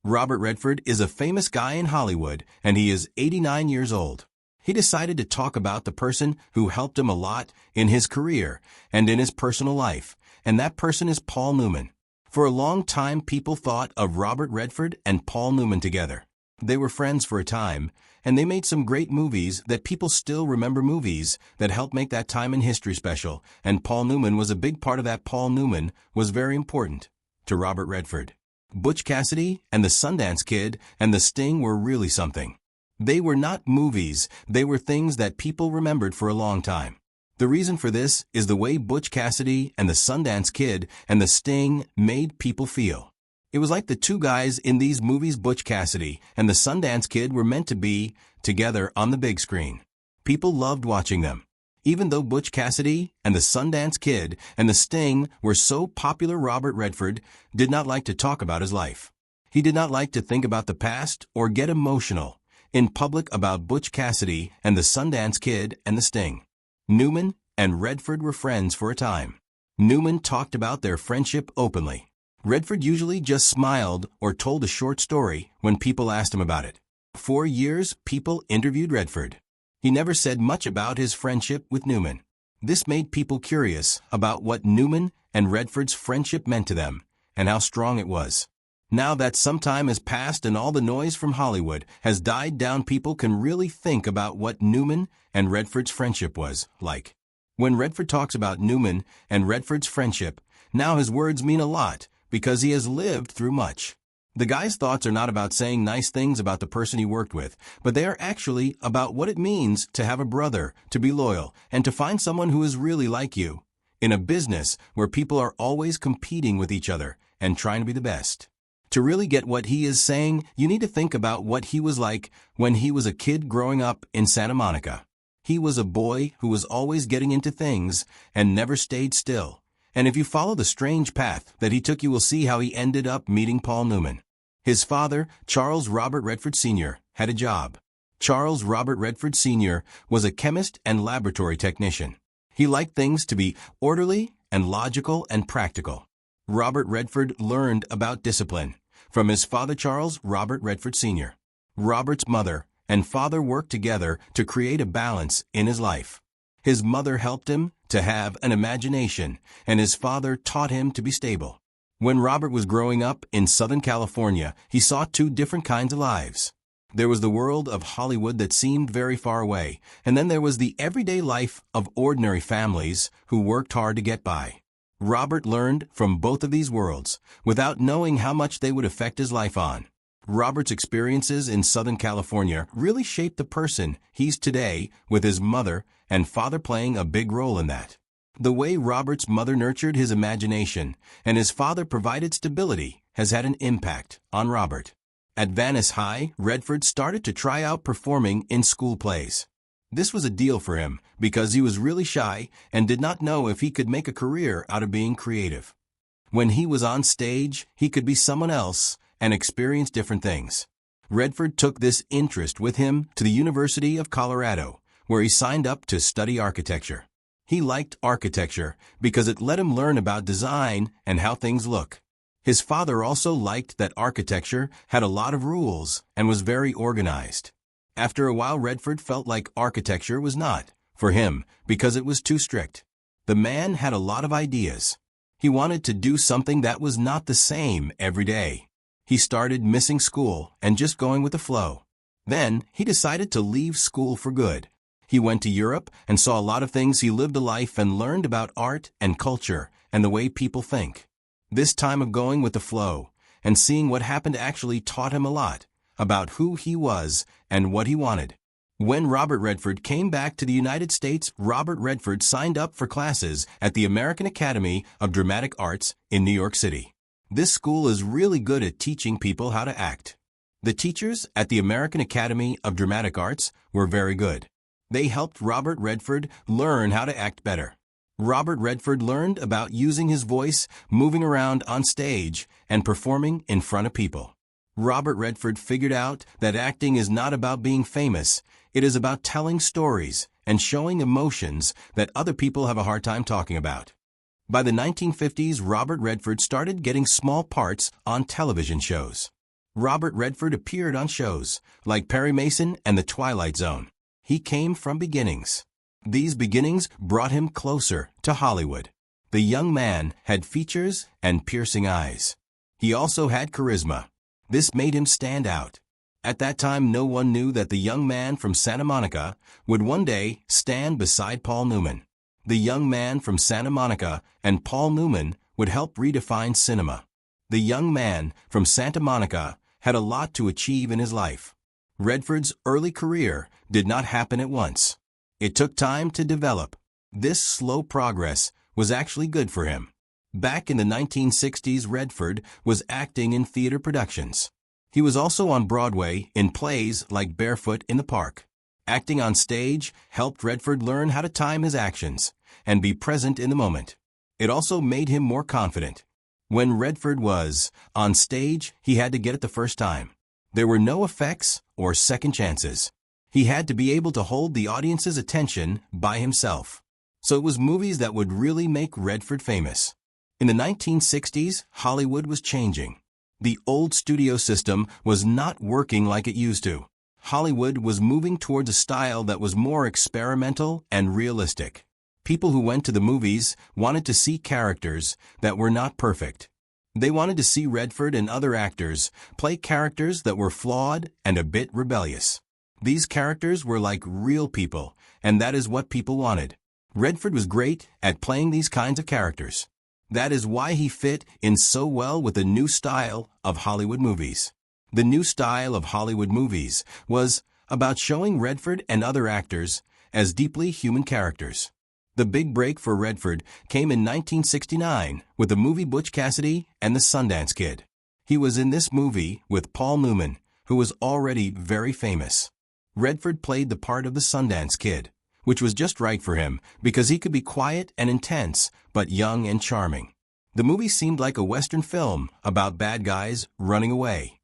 Robert Redford is a famous guy in Hollywood, and he is 89 years old. He decided to talk about the person who helped him a lot in his career and in his personal life, and that person is Paul Newman. For a long time, people thought of Robert Redford and Paul Newman together. They were friends for a time, and they made some great movies that people still remember, movies that helped make that time in history special, and Paul Newman was a big part of that. Paul Newman was very important to Robert Redford. Butch Cassidy and the Sundance Kid and the Sting were really something. They were not movies, they were things that people remembered for a long time. The reason for this is the way Butch Cassidy and the Sundance Kid and the Sting made people feel. It was like the two guys in these movies, Butch Cassidy and the Sundance Kid, were meant to be together on the big screen. People loved watching them. Even though Butch Cassidy and the Sundance Kid and the Sting were so popular, Robert Redford did not like to talk about his life. He did not like to think about the past or get emotional in public about Butch Cassidy and the Sundance Kid and the Sting. Newman and Redford were friends for a time. Newman talked about their friendship openly. Redford usually just smiled or told a short story when people asked him about it. For years, people interviewed Redford. He never said much about his friendship with Newman. This made people curious about what Newman and Redford's friendship meant to them and how strong it was. Now that some time has passed and all the noise from Hollywood has died down, people can really think about what Newman and Redford's friendship was like. When Redford talks about Newman and Redford's friendship, now his words mean a lot because he has lived through much. The guy's thoughts are not about saying nice things about the person he worked with, but they are actually about what it means to have a brother, to be loyal, and to find someone who is really like you. In a business where people are always competing with each other and trying to be the best. To really get what he is saying, you need to think about what he was like when he was a kid growing up in Santa Monica. He was a boy who was always getting into things and never stayed still. And if you follow the strange path that he took, you will see how he ended up meeting Paul Newman. His father, Charles Robert Redford Sr., had a job. Charles Robert Redford Sr. was a chemist and laboratory technician. He liked things to be orderly and logical and practical. Robert Redford learned about discipline from his father, Charles Robert Redford Sr. Robert's mother and father worked together to create a balance in his life. His mother helped him to have an imagination, and his father taught him to be stable. When Robert was growing up in Southern California, he saw two different kinds of lives. There was the world of Hollywood that seemed very far away, and then there was the everyday life of ordinary families who worked hard to get by. Robert learned from both of these worlds without knowing how much they would affect his life on. Robert's experiences in Southern California really shaped the person he's today, with his mother and father playing a big role in that. The way Robert's mother nurtured his imagination and his father provided stability has had an impact on Robert. At Venice High, Redford started to try out performing in school plays. This was a deal for him because he was really shy and did not know if he could make a career out of being creative. When he was on stage, he could be someone else and experience different things. Redford took this interest with him to the University of Colorado, where he signed up to study architecture. He liked architecture because it let him learn about design and how things look. His father also liked that architecture had a lot of rules and was very organized. After a while, Redford felt like architecture was not for him because it was too strict. The man had a lot of ideas. He wanted to do something that was not the same every day. He started missing school and just going with the flow. Then he decided to leave school for good. He went to Europe and saw a lot of things. He lived a life and learned about art and culture and the way people think. This time of going with the flow and seeing what happened actually taught him a lot about who he was and what he wanted. When Robert Redford came back to the United States, Robert Redford signed up for classes at the American Academy of Dramatic Arts in New York City. This school is really good at teaching people how to act. The teachers at the American Academy of Dramatic Arts were very good. They helped Robert Redford learn how to act better. Robert Redford learned about using his voice, moving around on stage, and performing in front of people. Robert Redford figured out that acting is not about being famous. It is about telling stories and showing emotions that other people have a hard time talking about. By the 1950s, Robert Redford started getting small parts on television shows. Robert Redford appeared on shows like Perry Mason and The Twilight Zone. He came from beginnings. These beginnings brought him closer to Hollywood. The young man had features and piercing eyes. He also had charisma. This made him stand out. At that time, no one knew that the young man from Santa Monica would one day stand beside Paul Newman. The young man from Santa Monica and Paul Newman would help redefine cinema. The young man from Santa Monica had a lot to achieve in his life. Redford's early career did not happen at once. It took time to develop. This slow progress was actually good for him. Back in the 1960s, Redford was acting in theater productions. He was also on Broadway in plays like Barefoot in the Park. Acting on stage helped Redford learn how to time his actions and be present in the moment. It also made him more confident. When Redford was on stage, he had to get it the first time. There were no effects or second chances. He had to be able to hold the audience's attention by himself. So it was movies that would really make Redford famous. In the 1960s, Hollywood was changing. The old studio system was not working like it used to. Hollywood was moving towards a style that was more experimental and realistic. People who went to the movies wanted to see characters that were not perfect. They wanted to see Redford and other actors play characters that were flawed and a bit rebellious. These characters were like real people, and that is what people wanted. Redford was great at playing these kinds of characters. That is why he fit in so well with the new style of Hollywood movies. The new style of Hollywood movies was about showing Redford and other actors as deeply human characters. The big break for Redford came in 1969 with the movie Butch Cassidy and the Sundance Kid. He was in this movie with Paul Newman, who was already very famous. Redford played the part of the Sundance Kid, which was just right for him because he could be quiet and intense, but young and charming. The movie seemed like a Western film about bad guys running away.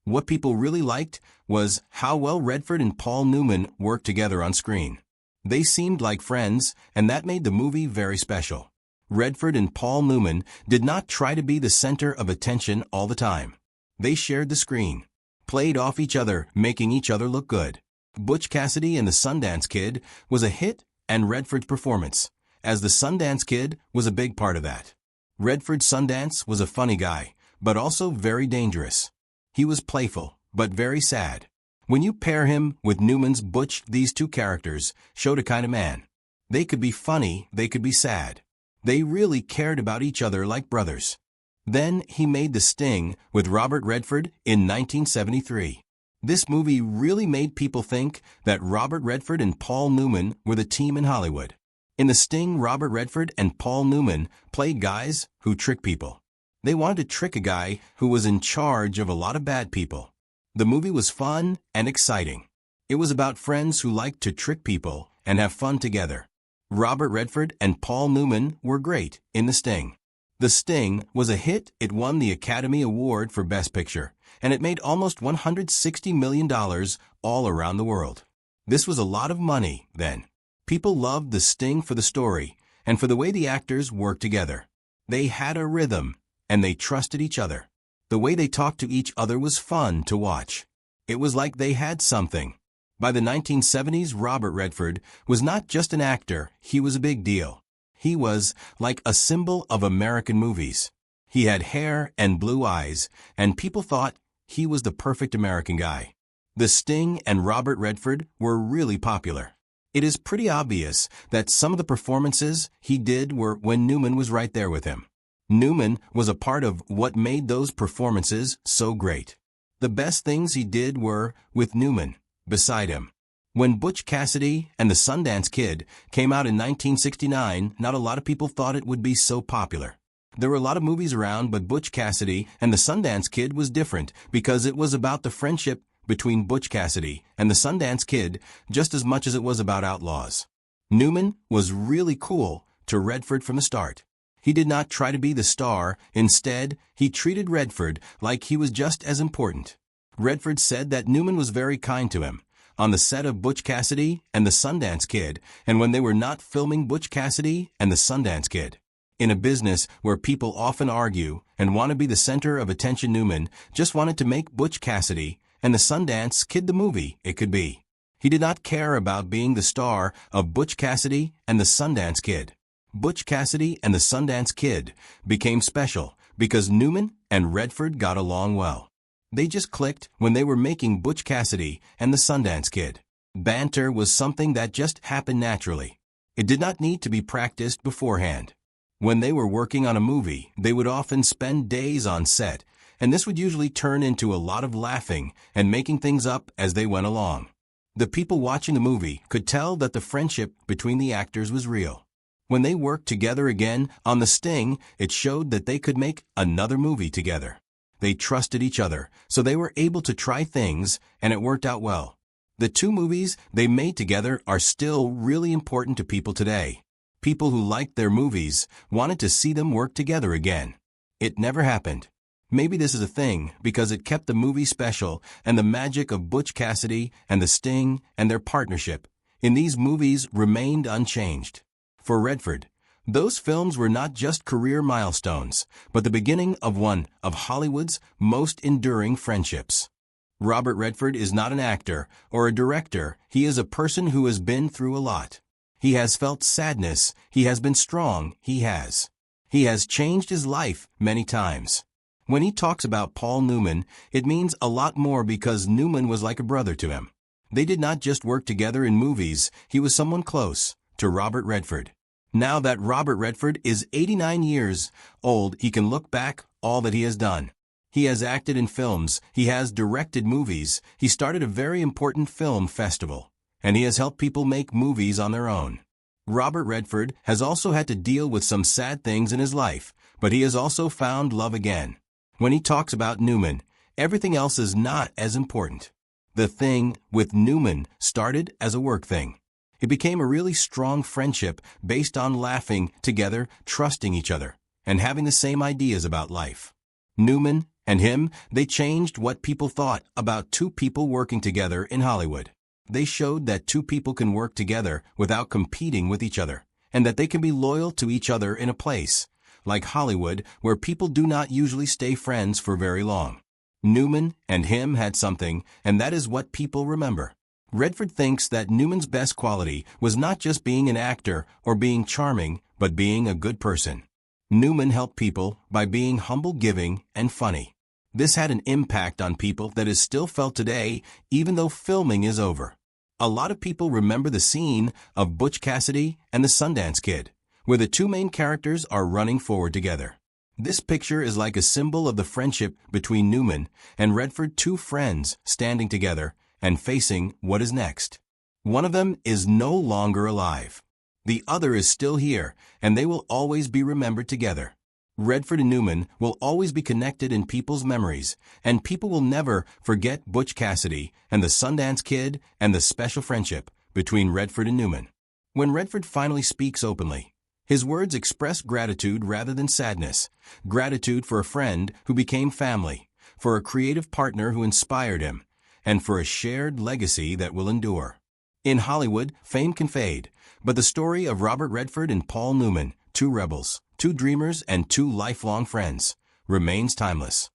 What people really liked was how well Redford and Paul Newman worked together on screen. They seemed like friends, and that made the movie very special. Redford and Paul Newman did not try to be the center of attention all the time. They shared the screen, played off each other, making each other look good. Butch Cassidy and the Sundance Kid was a hit, and Redford's performance as the Sundance Kid was a big part of that. Redford Sundance was a funny guy, but also very dangerous. He was playful, but very sad. When you pair him with Newman's Butch, these two characters showed a kind of man. They could be funny, they could be sad. They really cared about each other like brothers. Then he made The Sting with Robert Redford in 1973. This movie really made people think that Robert Redford and Paul Newman were the team in Hollywood. In The Sting, Robert Redford and Paul Newman played guys who trick people. They wanted to trick a guy who was in charge of a lot of bad people. The movie was fun and exciting. It was about friends who liked to trick people and have fun together. Robert Redford and Paul Newman were great in The Sting. The Sting was a hit. It won the Academy Award for Best Picture, and it made almost $160 million all around the world. This was a lot of money then. People loved The Sting for the story and for the way the actors worked together. They had a rhythm, and they trusted each other. The way they talked to each other was fun to watch. It was like they had something. By the 1970s, Robert Redford was not just an actor, he was a big deal. He was like a symbol of American movies. He had hair and blue eyes, and people thought he was the perfect American guy. The Sting and Robert Redford were really popular. It is pretty obvious that some of the performances he did were when Newman was right there with him. Newman was a part of what made those performances so great. The best things he did were with Newman beside him. When Butch Cassidy and the Sundance Kid came out in 1969, not a lot of people thought it would be so popular. There were a lot of movies around, but Butch Cassidy and the Sundance Kid was different because it was about the friendship between Butch Cassidy and the Sundance Kid just as much as it was about outlaws. Newman was really cool to Redford from the start. He did not try to be the star. Instead, he treated Redford like he was just as important. Redford said that Newman was very kind to him on the set of Butch Cassidy and the Sundance Kid, and when they were not filming Butch Cassidy and the Sundance Kid. In a business where people often argue and want to be the center of attention, Newman just wanted to make Butch Cassidy and the Sundance Kid the movie it could be. He did not care about being the star of Butch Cassidy and the Sundance Kid. Butch Cassidy and the Sundance Kid became special because Newman and Redford got along well. They just clicked when they were making Butch Cassidy and the Sundance Kid. Banter was something that just happened naturally. It did not need to be practiced beforehand. When they were working on a movie, they would often spend days on set, and this would usually turn into a lot of laughing and making things up as they went along. The people watching the movie could tell that the friendship between the actors was real. When they worked together again on The Sting, it showed that they could make another movie together. They trusted each other, so they were able to try things, and it worked out well. The two movies they made together are still really important to people today. People who liked their movies wanted to see them work together again. It never happened. Maybe this is a thing because it kept the movie special and the magic of Butch Cassidy and The Sting and their partnership in these movies remained unchanged. For Redford, those films were not just career milestones, but the beginning of one of Hollywood's most enduring friendships. Robert Redford is not an actor or a director. He is a person who has been through a lot. He has felt sadness. He has been strong. He has changed his life many times. When he talks about Paul Newman, it means a lot more because Newman was like a brother to him. They did not just work together in movies. He was someone close to Robert Redford. Now that Robert Redford is 89 years old, he can look back all that he has done. He has acted in films, he has directed movies, he started a very important film festival, and he has helped people make movies on their own. Robert Redford has also had to deal with some sad things in his life, but he has also found love again. When he talks about Newman, everything else is not as important. The thing with Newman started as a work thing. It became a really strong friendship based on laughing together, trusting each other, and having the same ideas about life. Newman and him, they changed what people thought about two people working together in Hollywood. They showed that two people can work together without competing with each other, and that they can be loyal to each other in a place like Hollywood where people do not usually stay friends for very long. Newman and him had something, and that is what people remember. Redford thinks that Newman's best quality was not just being an actor or being charming, but being a good person. Newman helped people by being humble, giving, and funny. This had an impact on people that is still felt today, even though filming is over. A lot of people remember the scene of Butch Cassidy and the Sundance Kid, where the two main characters are running forward together. This picture is like a symbol of the friendship between Newman and Redford, two friends standing together and facing what is next. One of them is no longer alive. The other is still here, and they will always be remembered together. Redford and Newman will always be connected in people's memories, and people will never forget Butch Cassidy and the Sundance Kid and the special friendship between Redford and Newman. When Redford finally speaks openly, his words express gratitude rather than sadness. Gratitude for a friend who became family, for a creative partner who inspired him, and for a shared legacy that will endure. In Hollywood, fame can fade, but the story of Robert Redford and Paul Newman, two rebels, two dreamers, and two lifelong friends, remains timeless.